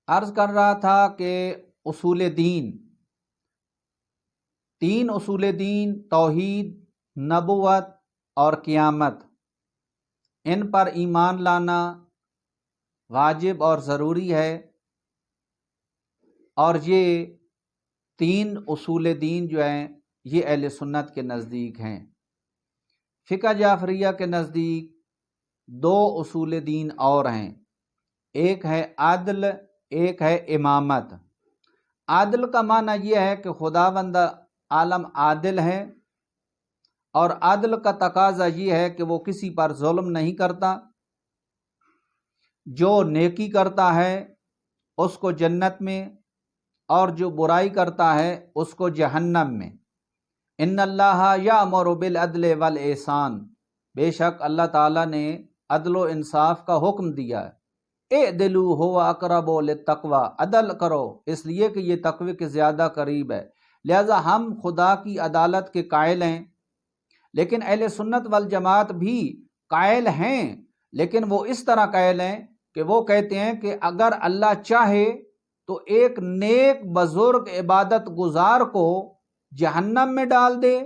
عرض کر رہا تھا کہ اصول دین، تین اصول دین، توحید، نبوت اور قیامت، ان پر ایمان لانا واجب اور ضروری ہے، اور یہ تین اصول دین جو ہیں یہ اہل سنت کے نزدیک ہیں۔ فقہ جعفریہ کے نزدیک دو اصول دین اور ہیں، ایک ہے عدل، ایک ہے امامت۔ عدل کا معنی یہ ہے کہ خداوند عالم عادل ہے، اور عدل کا تقاضا یہ ہے کہ وہ کسی پر ظلم نہیں کرتا، جو نیکی کرتا ہے اس کو جنت میں، اور جو برائی کرتا ہے اس کو جہنم میں۔ ان اللہ یأمر بالعدل والاحسان، بے شک اللہ تعالیٰ نے عدل و انصاف کا حکم دیا ہے۔ اعدلوا هو اقرب للتقوی، عدل کرو اس لیے کہ یہ تقوی کے زیادہ قریب ہے۔ لہذا ہم خدا کی عدالت کے قائل ہیں، لیکن اہل سنت والجماعت بھی قائل ہیں، لیکن وہ اس طرح قائل ہیں کہ وہ کہتے ہیں کہ اگر اللہ چاہے تو ایک نیک بزرگ عبادت گزار کو جہنم میں ڈال دے،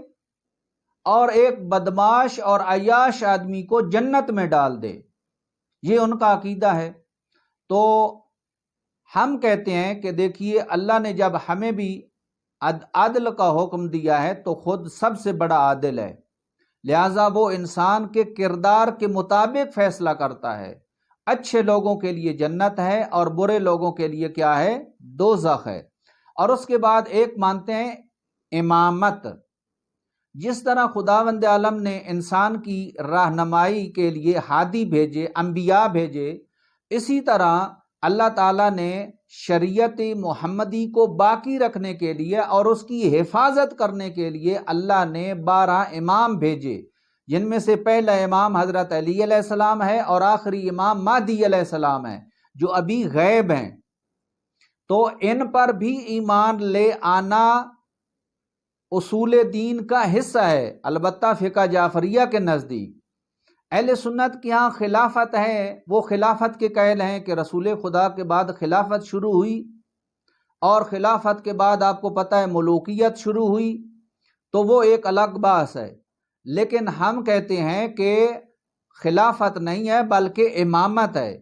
اور ایک بدماش اور عیاش آدمی کو جنت میں ڈال دے۔ یہ ان کا عقیدہ ہے۔ تو ہم کہتے ہیں کہ دیکھیے، اللہ نے جب ہمیں بھی عدل کا حکم دیا ہے تو خود سب سے بڑا عادل ہے، لہذا وہ انسان کے کردار کے مطابق فیصلہ کرتا ہے۔ اچھے لوگوں کے لیے جنت ہے اور برے لوگوں کے لیے کیا ہے؟ دوزخ ہے۔ اور اس کے بعد ایک مانتے ہیں امامت۔ جس طرح خداوند عالم نے انسان کی رہنمائی کے لیے ہادی بھیجے، انبیاء بھیجے، اسی طرح اللہ تعالیٰ نے شریعت محمدی کو باقی رکھنے کے لیے اور اس کی حفاظت کرنے کے لیے اللہ نے 12 امام بھیجے، جن میں سے پہلا امام حضرت علی علیہ السلام ہے اور آخری امام مہدی علیہ السلام ہے، جو ابھی غیب ہیں۔ تو ان پر بھی ایمان لے آنا اصول دین کا حصہ ہے، البتہ فقہ جعفریہ کے نزدیک۔ اہل سنت کے ہاں خلافت ہے، وہ خلافت کے قائل ہیں کہ رسول خدا کے بعد خلافت شروع ہوئی، اور خلافت کے بعد آپ کو پتہ ہے ملوکیت شروع ہوئی، تو وہ ایک الگ بحث ہے۔ لیکن ہم کہتے ہیں کہ خلافت نہیں ہے بلکہ امامت ہے،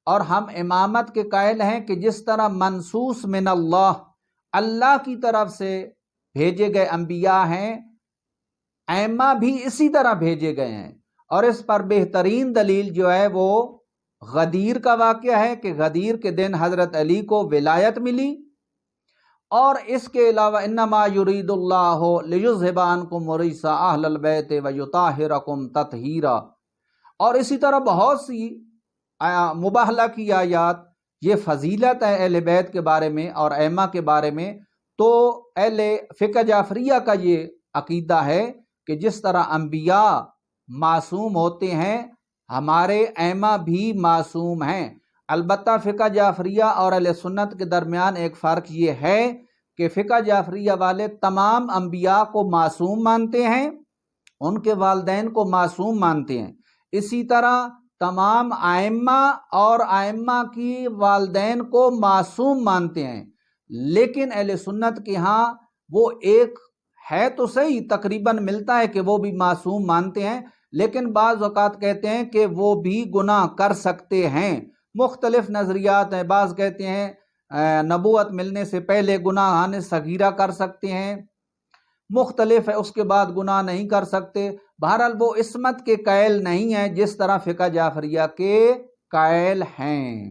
اور ہم امامت کے قائل ہیں کہ جس طرح منصوص من اللہ کی طرف سے بھیجے گئے انبیاء ہیں، ائمہ بھی اسی طرح بھیجے گئے ہیں۔ اور اس پر بہترین دلیل جو ہے وہ غدیر کا واقعہ ہے کہ غدیر کے دن حضرت علی کو ولایت ملی، اور اس کے علاوہ انما یرید اللہ لیذھب عنکم الرجس اہل البیت ویطہرکم تطہیرا، اور اسی طرح بہت سی مباہلہ کی آیات۔ یہ فضیلت ہے اہل بیت کے بارے میں اور ائمہ کے بارے میں۔ تو اہل فقہ جعفریہ کا یہ عقیدہ ہے کہ جس طرح انبیاء معصوم ہوتے ہیں، ہمارے ائمہ بھی معصوم ہیں۔ البتہ فقہ جعفریہ اور اہل سنت کے درمیان ایک فرق یہ ہے کہ فقہ جعفریہ والے تمام انبیاء کو معصوم مانتے ہیں، ان کے والدین کو معصوم مانتے ہیں، اسی طرح تمام ائمہ اور ائمہ کی والدین کو معصوم مانتے ہیں۔ لیکن اہل سنت کے ہاں وہ ایک ہے تو صحیح، تقریباً ملتا ہے کہ وہ بھی معصوم مانتے ہیں، لیکن بعض اوقات کہتے ہیں کہ وہ بھی گناہ کر سکتے ہیں۔ مختلف نظریات ہیں، بعض کہتے ہیں نبوت ملنے سے پہلے گناہان صغیرہ کر سکتے ہیں، مختلف ہے اس کے بعد گناہ نہیں کر سکتے۔ بہرحال وہ عصمت کے قائل نہیں ہیں جس طرح فقہ جعفریہ کے قائل ہیں۔